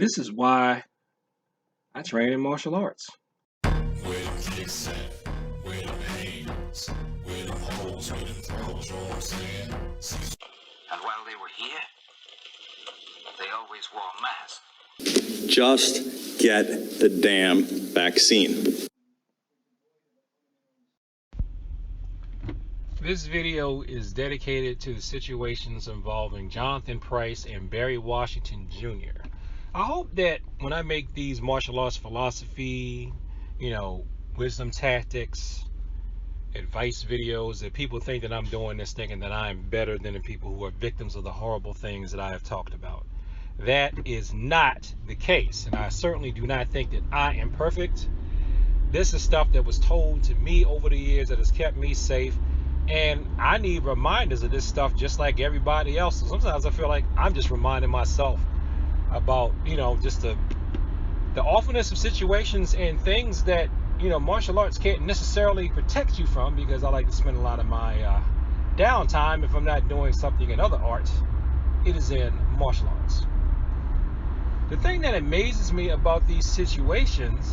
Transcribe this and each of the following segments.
This is why I train in martial arts. Where the kicks at? Where the pains? Where the holes? Where the throws? You know what I'm saying? Cecil. And while they were here, they always wore masks. Just get the damn vaccine. This video is dedicated to the situations involving Johnathan Price and Barry Washington Jr. I hope that when I make these martial arts philosophy, wisdom tactics, advice videos, that people think that I'm doing this thinking that I'm better than the people who are victims of the horrible things that I have talked about. That is not the case, and I certainly do not think that I am perfect. This is stuff that was told to me over the years that has kept me safe, and I need reminders of this stuff just like everybody else. So sometimes I feel like I'm just reminding myself about, just the awfulness of situations and things that, martial arts can't necessarily protect you from, because I like to spend a lot of my downtime, if I'm not doing something in other arts, it is in martial arts. The thing that amazes me about these situations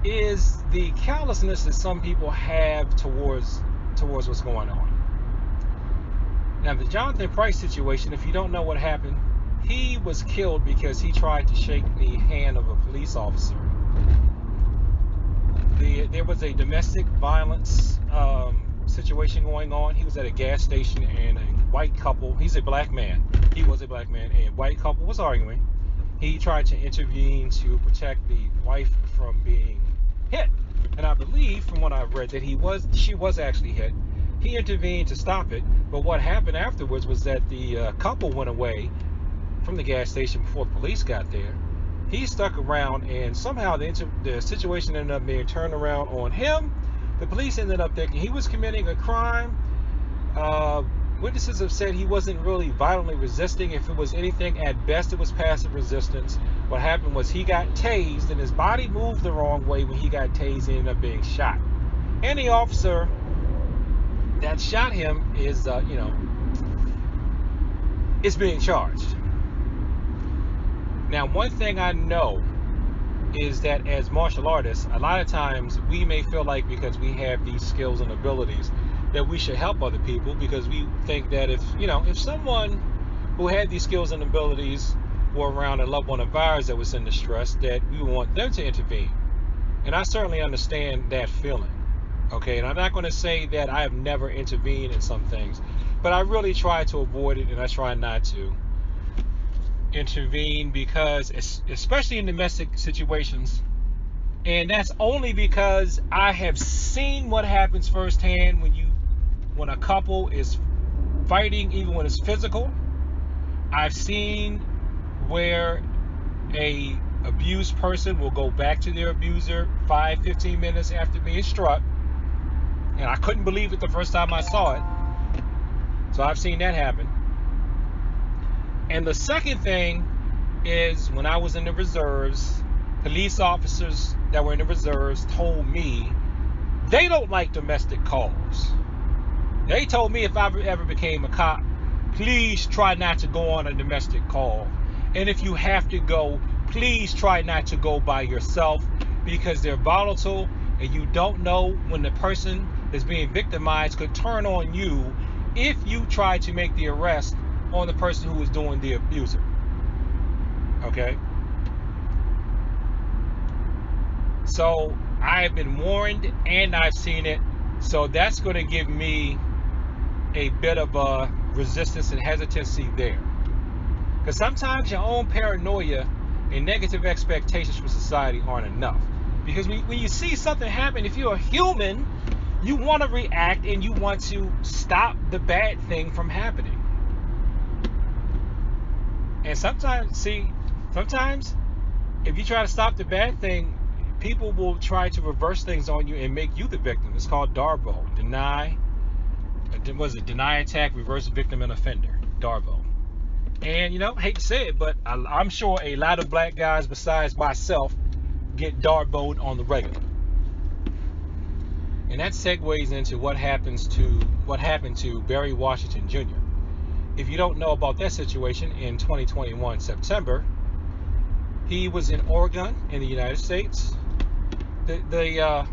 is the callousness that some people have towards what's going on. Now, the Johnathan Price situation, if you don't know what happened, he was killed because he tried to shake the hand of a police officer. There was a domestic violence situation going on. He was at a gas station, and a white couple, he's a black man, he was a black man, and a white couple was arguing. He tried to intervene to protect the wife from being hit, and I believe from what I've read that she was actually hit. He intervened to stop it, but what happened afterwards was that the couple went away from the gas station before the police got there. He stuck around, and somehow the situation ended up being turned around on him. The police ended up thinking he was committing a crime. Witnesses have said he wasn't really violently resisting. If it was anything, at best it was passive resistance. What happened was he got tased, and his body moved the wrong way. When he got tased, he ended up being shot. And the officer that shot him is, is being charged. Now, one thing I know is that as martial artists, a lot of times we may feel like because we have these skills and abilities that we should help other people, because we think that if someone who had these skills and abilities were around a loved one of ours that was in distress, that we want them to intervene. And I certainly understand that feeling. Okay, and I'm not going to say that I have never intervened in some things, but I really try to avoid it, and I try not to intervene, because especially in domestic situations, and that's only because I have seen what happens firsthand when a couple is fighting, even when it's physical. I've seen where a abused person will go back to their abuser 5-15 minutes after being struck, and I couldn't believe it the first time I saw it. So I've seen that happen. And the second thing is, when I was in the reserves, police officers that were in the reserves told me they don't like domestic calls. They told me if I ever became a cop, please try not to go on a domestic call. And if you have to go, please try not to go by yourself, because they're volatile, and you don't know when the person that's being victimized could turn on you if you try to make the arrest on the person who is doing the abuser. Okay? So I have been warned, and I've seen it. So that's going to give me a bit of a resistance and hesitancy there. Because sometimes your own paranoia and negative expectations from society aren't enough. Because when you see something happen, if you're a human, you want to react, and you want to stop the bad thing from happening. And sometimes if you try to stop the bad thing, people will try to reverse things on you and make you the victim. It's called DARVO. Deny, attack, reverse victim and offender. DARVO. And, hate to say it, but I'm sure a lot of black guys besides myself get DARVO'd on the regular. And that segues into what happened to Barry Washington Jr. If you don't know about that situation, in 2021 September, He was in Oregon in the United States. The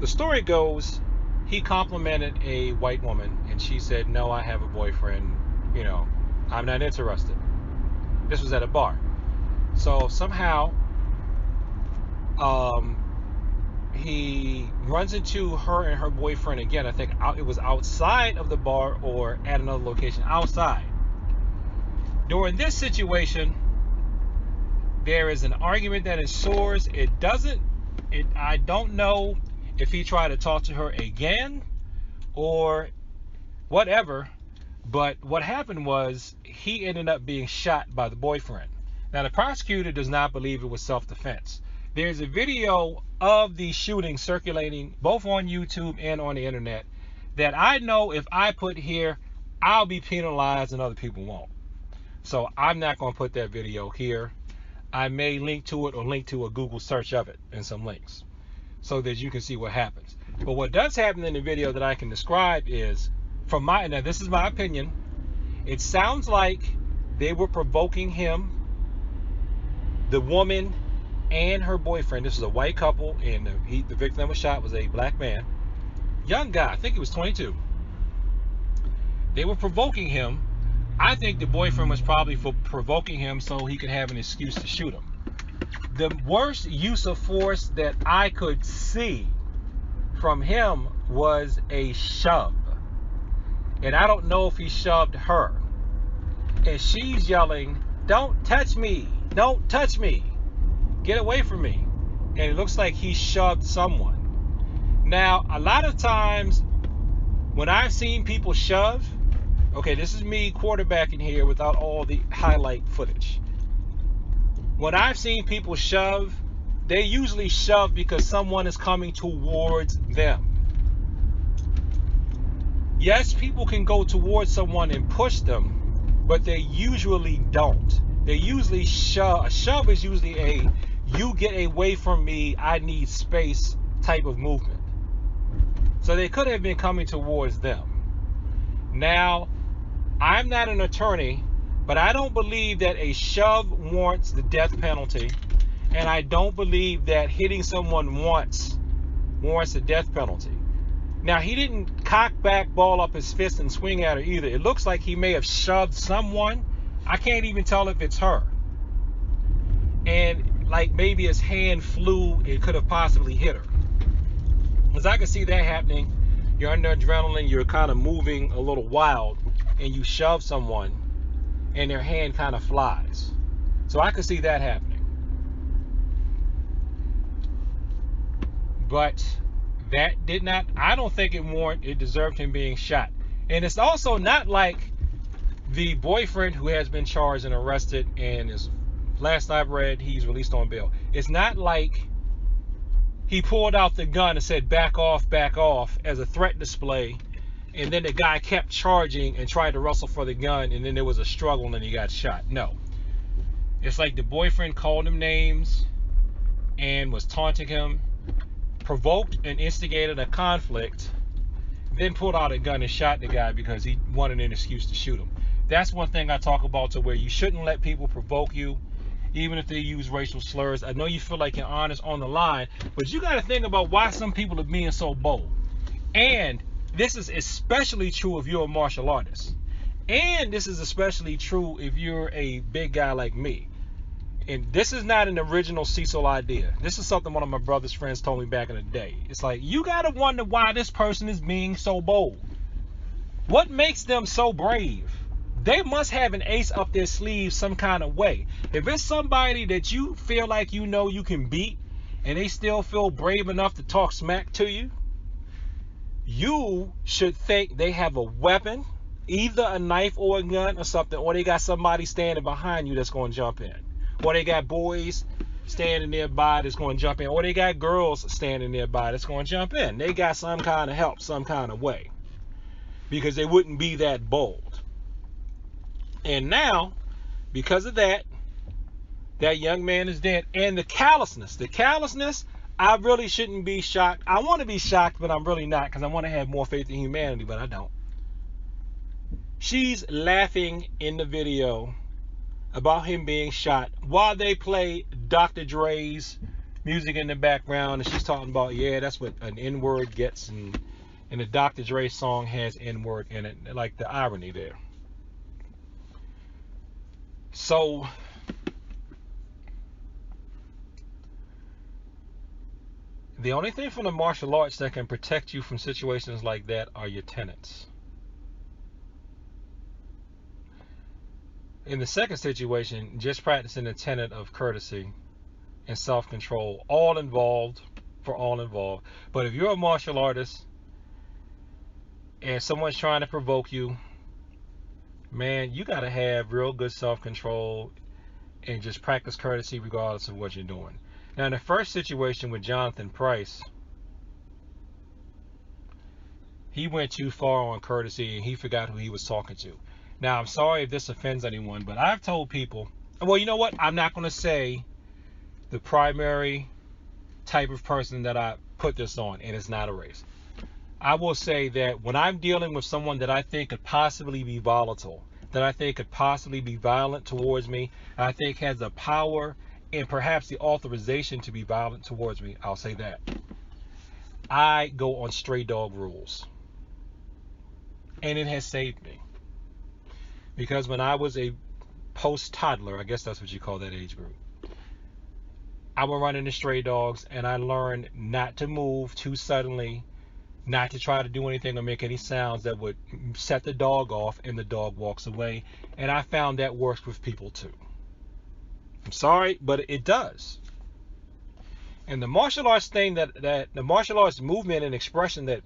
story goes, he complimented a white woman, and she said, "No, I have a boyfriend. You know, I'm not interested." This was at a bar. So somehow, he runs into her and her boyfriend again. I think it was outside of the bar or at another location outside. During this situation, there is an argument that ensues. I don't know if he tried to talk to her again or whatever, but what happened was he ended up being shot by the boyfriend. Now, the prosecutor does not believe it was self-defense. There's a video of the shooting circulating both on YouTube and on the internet that I know if I put here, I'll be penalized and other people won't. So I'm not going to put that video here. I may link to it or link to a Google search of it and some links so that you can see what happens. But what does happen in the video that I can describe is, now this is my opinion, it sounds like they were provoking him, the woman and her boyfriend. This is a white couple, and the victim that was shot was a black man, young guy, I think he was 22. They were provoking him. I think the boyfriend was probably provoking him so he could have an excuse to shoot him. The worst use of force that I could see from him was a shove. And I don't know if he shoved her. And she's yelling, "Don't touch me, don't touch me, get away from me." And it looks like he shoved someone. Now, a lot of times when I've seen people shove, okay, this is me quarterbacking here without all the highlight footage. When I've seen people shove, they usually shove because someone is coming towards them. Yes, people can go towards someone and push them, but they usually don't. They usually shove. A shove is usually a "you get away from me, I need space" type of movement. So they could have been coming towards them. Now, I'm not an attorney, but I don't believe that a shove warrants the death penalty, and I don't believe that hitting someone once warrants the death penalty. Now, he didn't cock back, ball up his fist and swing at her either. It looks like he may have shoved someone. I can't even tell if it's her. And like maybe his hand flew, it could have possibly hit her. Because I can see that happening. You're under adrenaline, you're kind of moving a little wild, and you shove someone and their hand kind of flies. So I could see that happening. But that did not, I don't think it deserved him being shot. And it's also not like the boyfriend, who has been charged and arrested and is, last I've read, he's released on bail. It's not like he pulled out the gun and said back off as a threat display, and then the guy kept charging and tried to wrestle for the gun, and then there was a struggle and he got shot. No. It's like the boyfriend called him names and was taunting him, provoked and instigated a conflict, then pulled out a gun and shot the guy because he wanted an excuse to shoot him. That's one thing I talk about, to where you shouldn't let people provoke you, even if they use racial slurs. I know you feel like your honor's on the line, but you got to think about why some people are being so bold. And this is especially true if you're a martial artist. And this is especially true if you're a big guy like me. And this is not an original Cecil idea. This is something one of my brother's friends told me back in the day. It's like, you got to wonder why this person is being so bold. What makes them so brave? They must have an ace up their sleeve some kind of way. If it's somebody that you feel like you know you can beat, and they still feel brave enough to talk smack to you, you should think they have a weapon, either a knife or a gun or something, or they got somebody standing behind you that's going to jump in. Or they got boys standing nearby that's going to jump in. Or they got girls standing nearby that's going to jump in. They got some kind of help, some kind of way. Because they wouldn't be that bold. And now, because of that, that young man is dead. And the callousness, I really shouldn't be shocked. I want to be shocked, but I'm really not, because I want to have more faith in humanity, but I don't. She's laughing in the video about him being shot while they play Dr. Dre's music in the background, and she's talking about, yeah, that's what an N-word gets, and the Dr. Dre song has N-word in it, like the irony there. So the only thing from the martial arts that can protect you from situations like that are your tenets. In the second situation, just practicing the tenet of courtesy and self-control, all involved, for all involved. But if you're a martial artist and someone's trying to provoke you, man, you got to have real good self-control and just practice courtesy regardless of what you're doing. Now, in the first situation with Johnathan Price, he went too far on courtesy and he forgot who he was talking to. Now, I'm sorry if this offends anyone, but I've told people, well, you know what? I'm not going to say the primary type of person that I put this on, and it's not a race. I will say that when I'm dealing with someone that I think could possibly be volatile, that I think could possibly be violent towards me, I think has the power and perhaps the authorization to be violent towards me, I'll say that, I go on stray dog rules. And it has saved me. Because when I was a post-toddler, I guess that's what you call that age group, I would run into stray dogs, and I learned not to move too suddenly, not to try to do anything or make any sounds that would set the dog off, and the dog walks away. And I found that works with people too. I'm sorry, but it does. And the martial arts thing, that the martial arts movement and expression that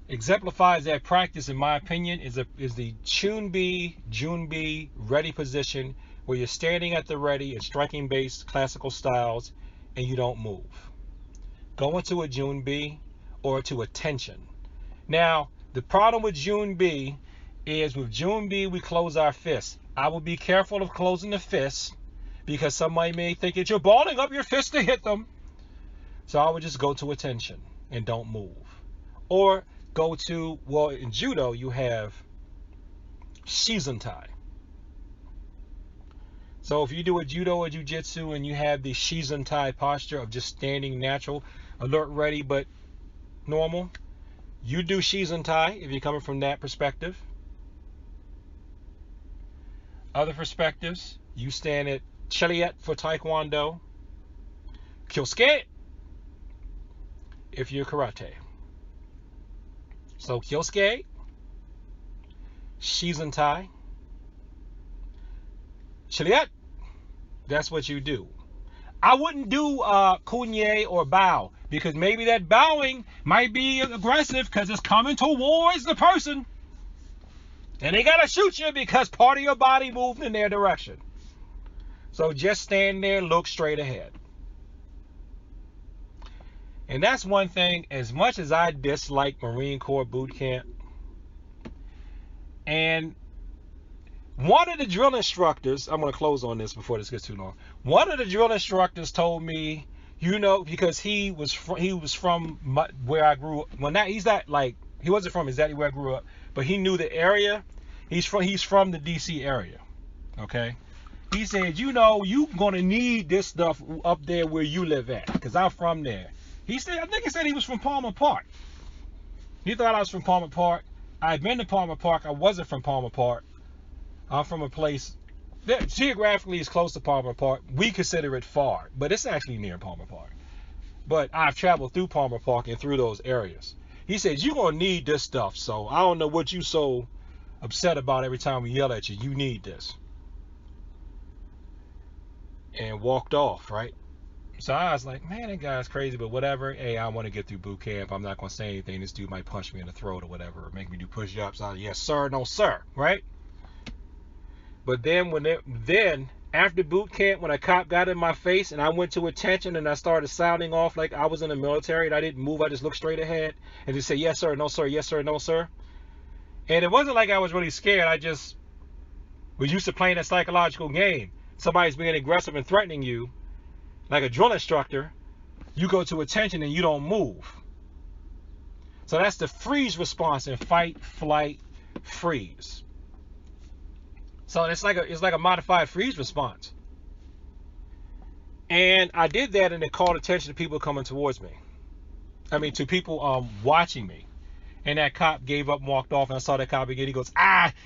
exemplifies that practice, in my opinion, is the Junbi ready position, where you're standing at the ready and striking base classical styles, and you don't move. Go into a Junbi or to a tension. Now, the problem with Junbi is, with Junbi we close our fists. I will be careful of closing the fists, because somebody may think that you're balling up your fist to hit them. So I would just go to a tension and don't move. Or go to, well, in judo you have Shizuntai. So if you do a judo or jiu-jitsu and you have the Shizuntai posture of just standing natural, alert, ready, but normal, you do Shizuntai if you're coming from that perspective. Other perspectives, you stand at Chiliet for Taekwondo, Kyosuke if you're karate. So Kyosuke, Shizuntai, Chiliet, that's what you do. I wouldn't do kunye or bow, because maybe that bowing might be aggressive because it's coming towards the person. And they gotta shoot you because part of your body moved in their direction. So just stand there, look straight ahead. And that's one thing, as much as I dislike Marine Corps boot camp, and one of the drill instructors, I'm going to close on this before this gets too long. One of the drill instructors told me, you know, because he was from where I grew up. Well, not, he's not like, he wasn't from exactly where I grew up, but he knew the area. He's from the DC area. Okay. He said, you know, you're going to need this stuff up there where you live at, because I'm from there. He said, I think he said he was from Palmer Park. He thought I was from Palmer Park. I'd been to Palmer Park. I wasn't from Palmer Park. I'm from a place that geographically is close to Palmer Park. We consider it far, but it's actually near Palmer Park. But I've traveled through Palmer Park and through those areas. He said, you're going to need this stuff. So I don't know what you so upset about every time we yell at you. You need this. And walked off, right? So I was like, man, that guy's crazy, but whatever. Hey, I want to get through boot camp. I'm not going to say anything. This dude might punch me in the throat or whatever, or make me do push-ups. Yes, sir, no, sir, right? But then after boot camp, when a cop got in my face and I went to attention and I started sounding off like I was in the military and I didn't move, I just looked straight ahead and just said, yes, sir, no, sir, yes, sir, no, sir. And it wasn't like I was really scared. I just was used to playing a psychological game. Somebody's being aggressive and threatening you, like a drill instructor. You go to attention and you don't move. So that's the freeze response in fight, flight, freeze. So it's like a modified freeze response. And I did that, and it called attention to people coming towards me. I mean, to people watching me. And that cop gave up and walked off, and I saw that cop again. He goes,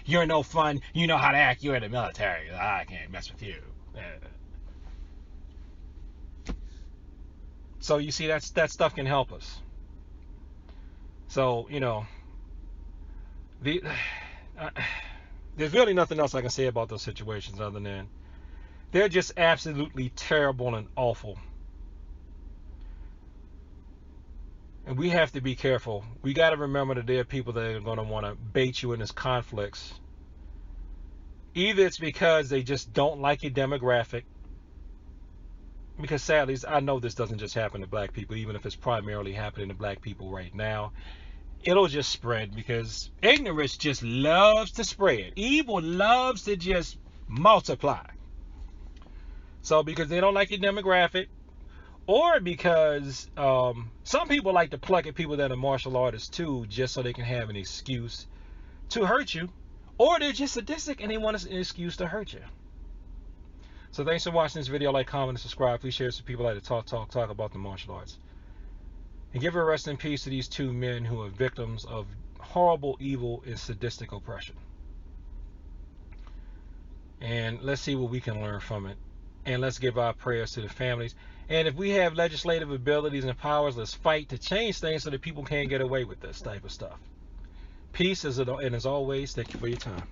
you're no fun. You know how to act. You're in the military. I can't mess with you. So you see, that stuff can help us. So, there's really nothing else I can say about those situations other than they're just absolutely terrible and awful. And we have to be careful. We got to remember that there are people that are going to want to bait you in this conflicts. Either it's because they just don't like your demographic. Because sadly, I know this doesn't just happen to black people, even if it's primarily happening to black people right now. It'll just spread because ignorance just loves to spread. Evil loves to just multiply. So because they don't like your demographic, or because some people like to pluck at people that are martial artists too, just so they can have an excuse to hurt you, or they're just sadistic and they want an excuse to hurt you. So thanks for watching this video. Like, comment, and subscribe. Please share it with people like to talk about the martial arts. And give a rest in peace to these two men who are victims of horrible, evil, and sadistic oppression. And let's see what we can learn from it. And let's give our prayers to the families. And if we have legislative abilities and powers, let's fight to change things so that people can't get away with this type of stuff. Peace, and as always, thank you for your time.